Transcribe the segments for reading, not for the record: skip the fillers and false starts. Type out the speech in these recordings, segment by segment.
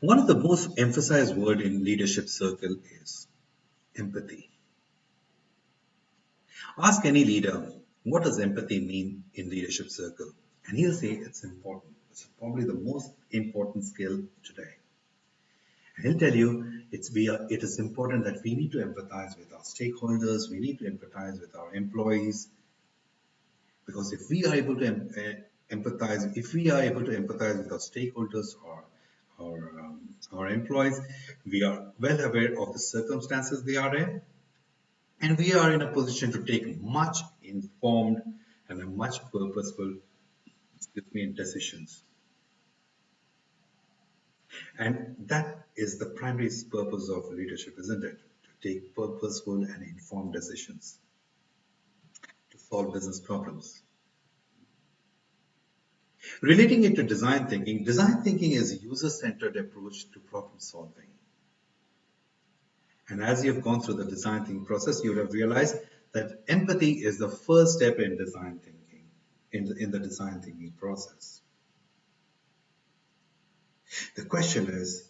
One of the most emphasized word in leadership circle is empathy. Ask any leader, what does empathy mean in leadership circle? And he'll say it's important. It's probably the most important skill today. And he'll tell you it is important that we need to empathize with our stakeholders, we need to empathize with our employees, because if we are able to empathize, if we are able to empathize with our stakeholders or our employees, we are well aware of the circumstances they are in, and we are in a position to take much informed and a much purposeful, decisions. And that is the primary purpose of leadership, isn't it? To take purposeful and informed decisions to solve business problems. Relating it to design thinking is a user-centered approach to problem solving. And as you've gone through the design thinking process, you would have realized that empathy is the first step in design thinking, in the design thinking process. The question is,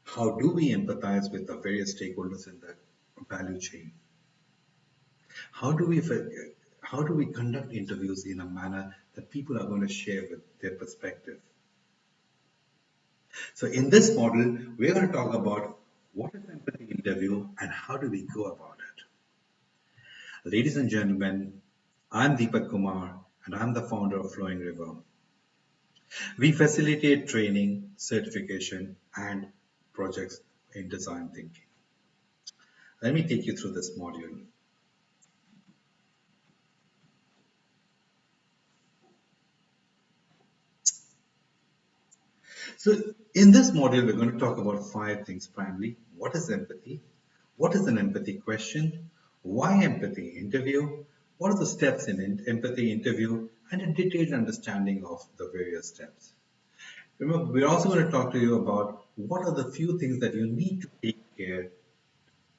how do we empathize with the various stakeholders in that value chain? How do we how do we conduct interviews in a manner that people are going to share with their perspective? So in this model, we're going to talk about what is empathy interview and how do we go about it. Ladies and gentlemen, I'm Deepak Kumar and I'm the founder of Flowing River. We facilitate training, certification, and projects in design thinking. Let me take you through this module. So in this module, we're going to talk about five things primarily. What is empathy? What is an empathy question? Why empathy interview? What are the steps in empathy interview? And a detailed understanding of the various steps. Remember, we're also going to talk to you about what are the few things that you need to take care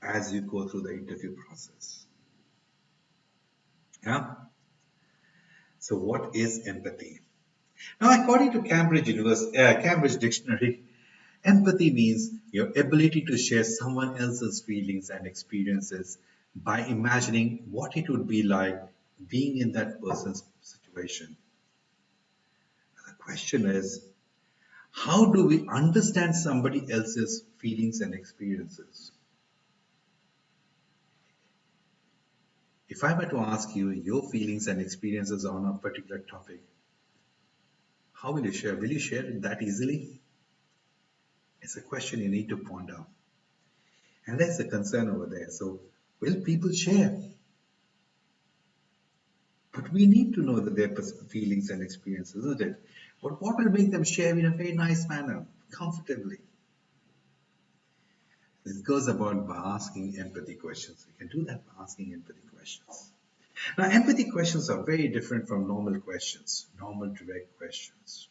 as you go through the interview process. Yeah. So what is empathy? Now, according to Cambridge Dictionary, empathy means your ability to share someone else's feelings and experiences by imagining what it would be like being in that person's situation. The question is, how do we understand somebody else's feelings and experiences? If I were to ask you your feelings and experiences on a particular topic, how will you share? Will you share it that easily? It's a question you need to ponder. And that's the concern over there. So, will people share? But we need to know that their feelings and experiences, isn't it? But what will make them share in a very nice manner, comfortably? This goes about by asking empathy questions. You can do that by asking empathy questions. Now, empathy questions are very different from normal questions, normal direct questions.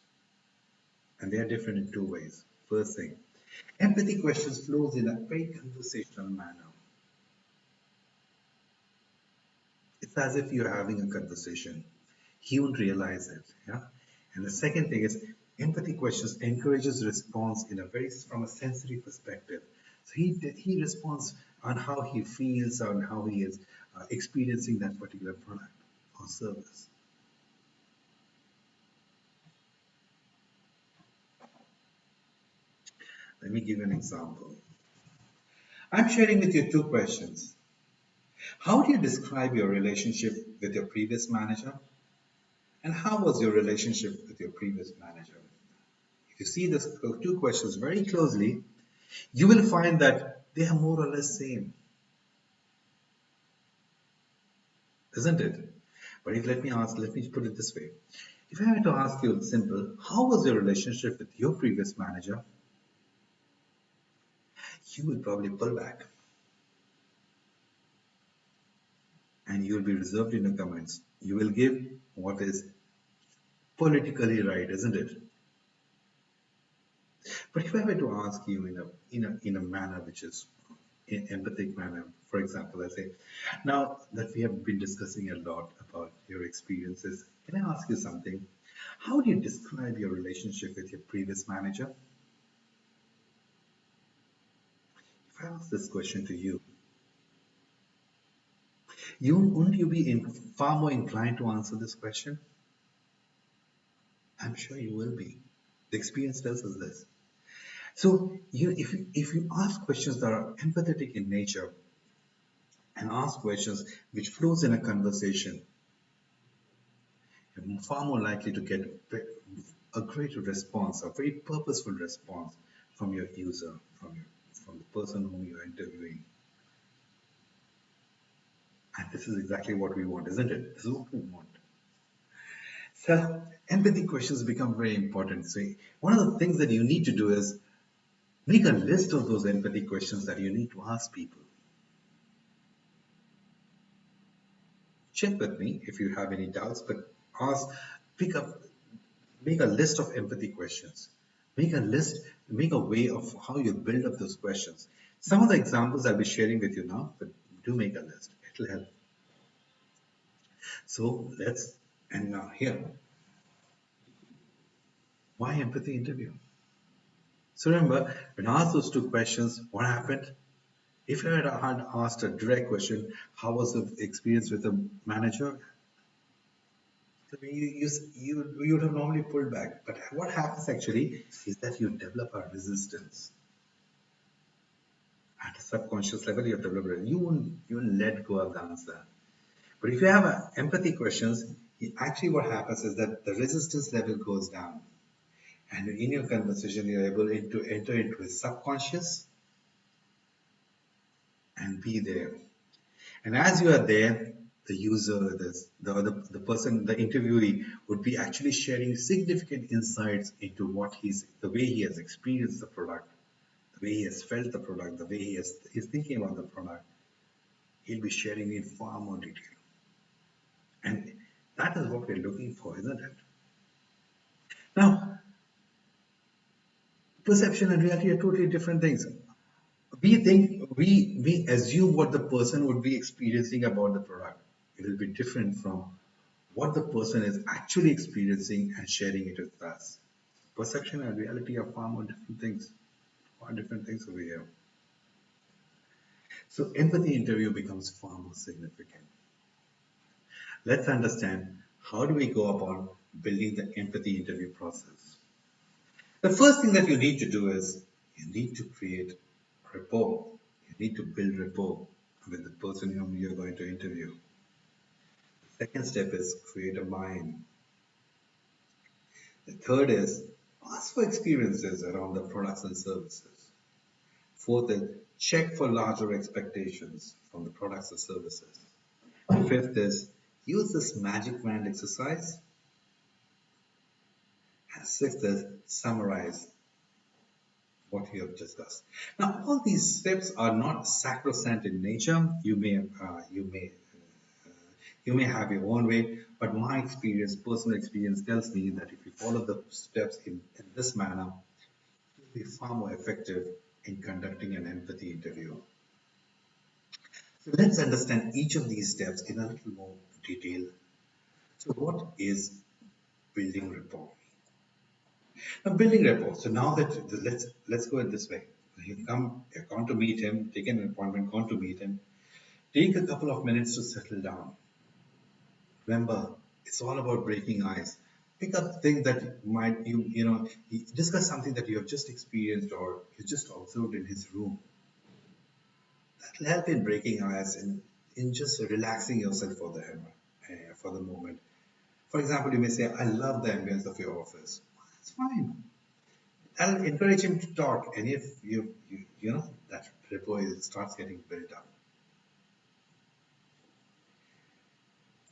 And they are different in two ways. First thing, empathy questions flows in a very conversational manner. It's as if you're having a conversation. He won't realize it. Yeah. And the second thing is empathy questions encourages response in a very from a sensory perspective. So he responds on how he feels, on how he is experiencing that particular product or service. Let me give you an example. I'm sharing with you two questions. How do you describe your relationship with your previous manager? And how was your relationship with your previous manager? If you see these two questions very closely, you will find that they are more or less same, isn't it? But if let me put it this way. If I were to ask you simple, how was your relationship with your previous manager? You will probably pull back and you will be reserved in the comments. You will give what is politically right, isn't it? But if I were to ask you in a manner which is in empathic manner, for example, I say, now that we have been discussing a lot about your experiences, can I ask you something? How do you describe your relationship with your previous manager? If I ask this question to you, wouldn't you be far more inclined to answer this question? I'm sure you will be. The experience tells us this. So if you ask questions that are empathetic in nature and ask questions which flows in a conversation, you're far more likely to get a greater response, a very purposeful response from your user, from the person whom you're interviewing. And this is exactly what we want, isn't it? This is what we want. So empathy questions become very important. So one of the things that you need to do is make a list of those empathy questions that you need to ask people. Check with me if you have any doubts, but ask, pick up, make a list of empathy questions. Make a list, make a way of how you build up those questions. Some of the examples I'll be sharing with you now, but do make a list. It'll help. So and now here, why empathy interview? So remember, when I asked those two questions, what happened? If I had asked a direct question, how was the experience with the manager? So you would have normally pulled back. But what happens actually is that you develop a resistance. At a subconscious level, you have developed it. You won't let go of the answer. But if you have empathy questions, actually what happens is that the resistance level goes down. And in your conversation, you're able to enter into a subconscious and be there. And as you are there, the user, the person, the interviewee would be actually sharing significant insights into the way he has experienced the product, the way he has felt the product, the way he's thinking about the product. He'll be sharing in far more detail. And that is what we're looking for, isn't it? Now, perception and reality are totally different things. We assume what the person would be experiencing about the product. It will be different from what the person is actually experiencing and sharing it with us. Perception and reality are far different things over here. So empathy interview becomes far more significant. Let's understand, how do we go about building the empathy interview process. The first thing that you need to do is you need to create rapport. You need to build rapport with the person whom you're going to interview. The second step is create a mind. The third is ask for experiences around the products and services. Fourth is check for larger expectations from the products or services. And fifth is use this magic wand exercise. And sixth is summarize what we have discussed. Now, all these steps are not sacrosanct in nature. You may have your own way, but my experience, personal experience, tells me that if you follow the steps in this manner, you'll be far more effective in conducting an empathy interview. So let's understand each of these steps in a little more detail. So what is building rapport? Now, building rapport. So now that let's go in this way. You've gone to meet him, taken an appointment, gone to meet him. Take a couple of minutes to settle down. Remember, it's all about breaking ice. Pick up things that might discuss something that you have just experienced or you just observed in his room. That'll help in breaking ice and in just relaxing yourself for the moment. For example, you may say, "I love the ambience of your office." That's fine. I'll encourage him to talk, and if that rapport starts getting built up.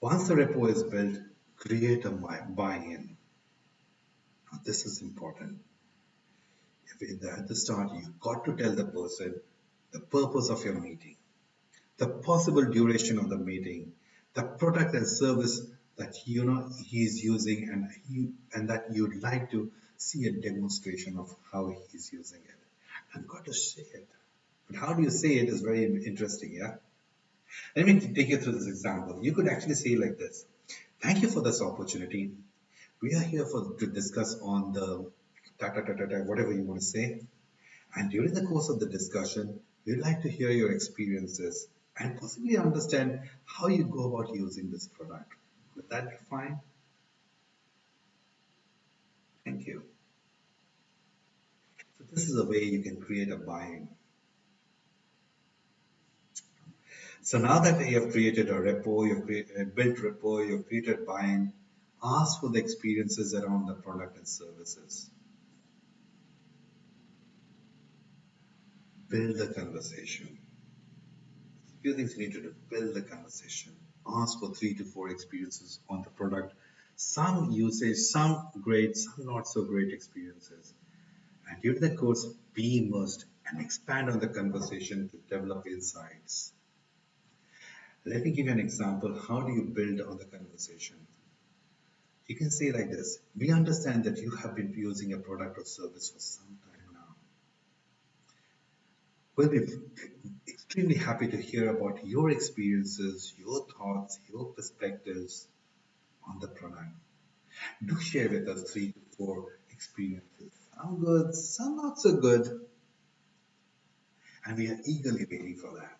Once the rapport is built, create a buy-in. Now, this is important. At the start, you've got to tell the person the purpose of your meeting, the possible duration of the meeting, the product and service that he's using, and that you'd like to see a demonstration of how he's using it. I've got to say it. But how do you say it is very interesting, yeah? Let me take you through this example. You could actually say like this. Thank you for this opportunity. We are here to discuss on the whatever you want to say. And during the course of the discussion, We'd like to hear your experiences and possibly understand how you go about using this product. Would that be fine? Thank you. So this is a way you can create a buy-in. So now that you have created a repo, built repo, you've created buy-in, ask for the experiences around the product and services. Build the conversation. Few things you need to do. Build the conversation. Ask for 3 to 4 experiences on the product. Some usage, some great, some not so great experiences. And during the course, be immersed and expand on the conversation to develop insights. Let me give you an example. How do you build on the conversation? You can say like this. We understand that you have been using a product or service for some time now. We'll be extremely happy to hear about your experiences, your thoughts, your perspectives on the product. Do share with us 3 to 4 experiences. Some good, some not so good, and we are eagerly waiting for that.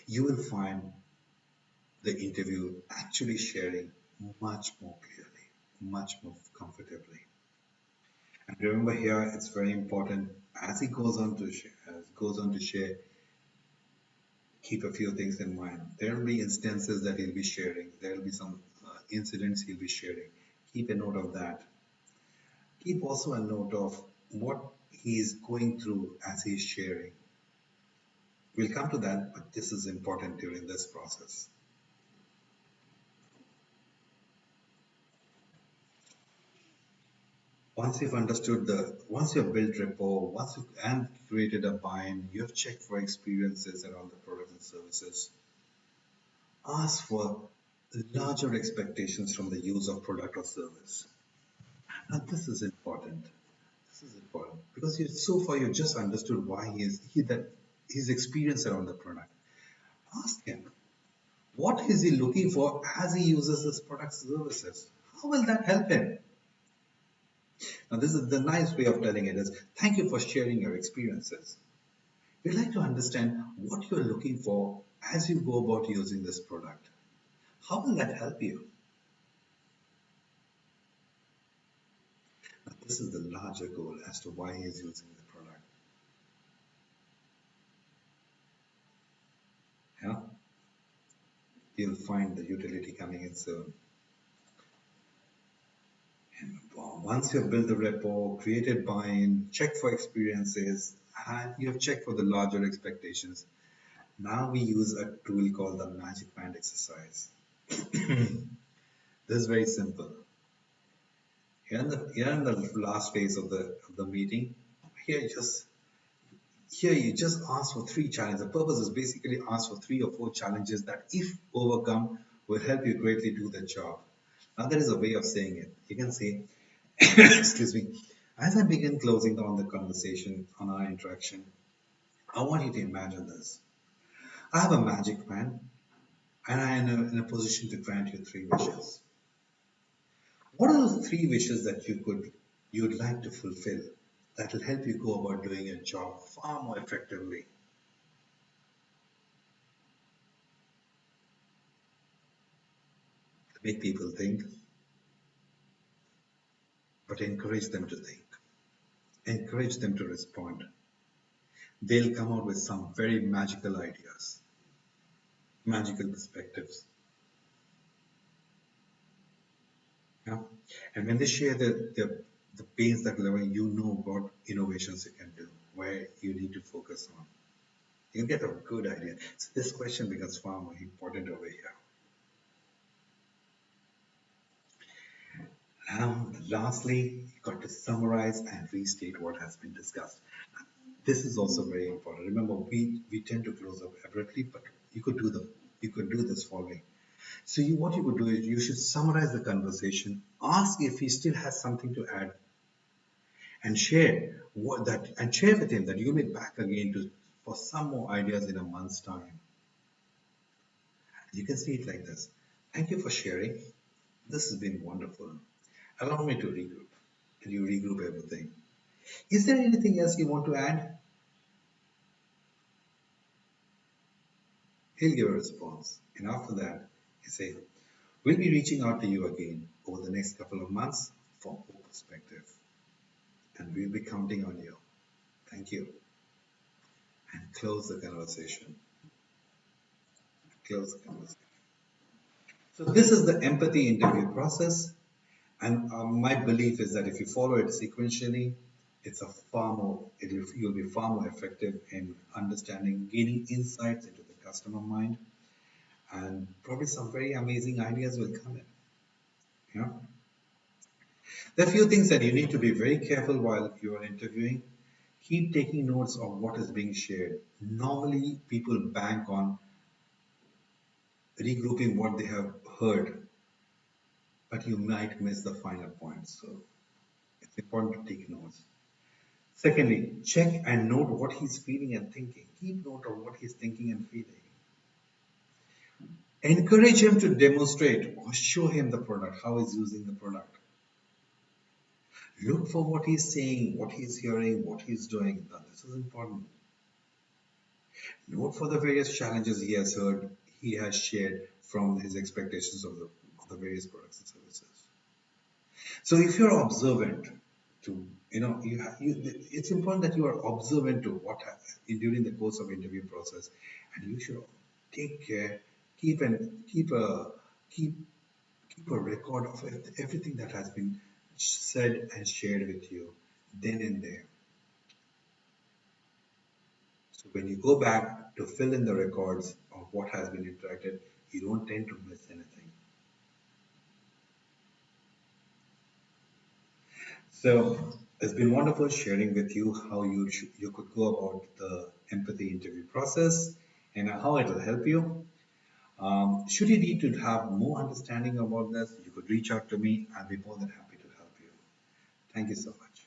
You will find the interview actually sharing much more clearly, much more comfortably. And remember here, it's very important as he goes on to share, keep a few things in mind. There will be instances that he'll be sharing. There will be some incidents he'll be sharing. Keep a note of that. Keep also a note of what he is going through as he's sharing. We'll come to that, but this is important during this process. Once you've built rapport, once you and created a bind, you have checked for experiences around the products and services. Ask for larger expectations from the use of product or service. Now this is important. This is important because so far you just understood why that his experience around the product. Ask him, what is he looking for as he uses this product services? How will that help him? Now, this is the nice way of telling it is thank you for sharing your experiences. We'd like to understand what you're looking for as you go about using this product. How will that help you? Now, this is the larger goal as to why he is using the product. Yeah? You'll find the utility coming in soon. And once you've built the repo, created buy-in, checked for experiences, and you have checked for the larger expectations, now we use a tool called the Magic Band exercise. This is very simple. Here in the last phase of the meeting, here just here you just ask for 3 challenges. The purpose is basically ask for 3 or 4 challenges that, if overcome, will help you greatly do the job. Now there is a way of saying it. You can say, excuse me, as I begin closing down the conversation on our interaction, I want you to imagine this. I have a magic pen and I am in a position to grant you 3 wishes. What are those 3 wishes that you'd like to fulfill that will help you go about doing your job far more effectively? Make people think, but encourage them to think. Encourage them to respond. They'll come out with some very magical ideas, magical perspectives. Yeah? And when they share the pains that level, you know what innovations you can do, where you need to focus on. You get a good idea. So this question becomes far more important over here. Lastly, you got to summarize and restate what has been discussed. This is also very important. Remember, we tend to close up abruptly, but you could do this following. So what you could do is you should summarize the conversation, ask if he still has something to add, and share with him that you'll be back again to for some more ideas in a month's time. You can see it like this. Thank you for sharing. This has been wonderful. Allow me to regroup. And you regroup everything. Is there anything else you want to add? He'll give a response. And after that, he say, we'll be reaching out to you again over the next couple of months for more perspective. And we'll be counting on you. Thank you. And close the conversation. Close the conversation. So this is the empathy interview process. And my belief is that if you follow it sequentially, you'll be far more effective in understanding, gaining insights into the customer mind, and probably some very amazing ideas will come in. You know, there are few things that you need to be very careful while you are interviewing. Keep taking notes of what is being shared. Normally, people bank on regrouping what they have heard, but you might miss the final points. So it's important to take notes. Secondly, check and note what he's feeling and thinking. Keep note of what he's thinking and feeling. Encourage him to demonstrate or show him the product, how he's using the product. Look for what he's saying, what he's hearing, what he's doing. Now, this is important. Note for the various challenges he has heard, he has shared from his expectations of the various products and services. So if you're observant to, it's important that you are observant to during the course of interview process, and you should take care, keep and keep keep a record of everything that has been said and shared with you then and there. So when you go back to fill in the records of what has been interacted, you don't tend to miss anything. So it's been wonderful sharing with you how you could go about the empathy interview process and how it will help you. Should you need to have more understanding about this, you could reach out to me. I'll be more than happy to help you. Thank you so much.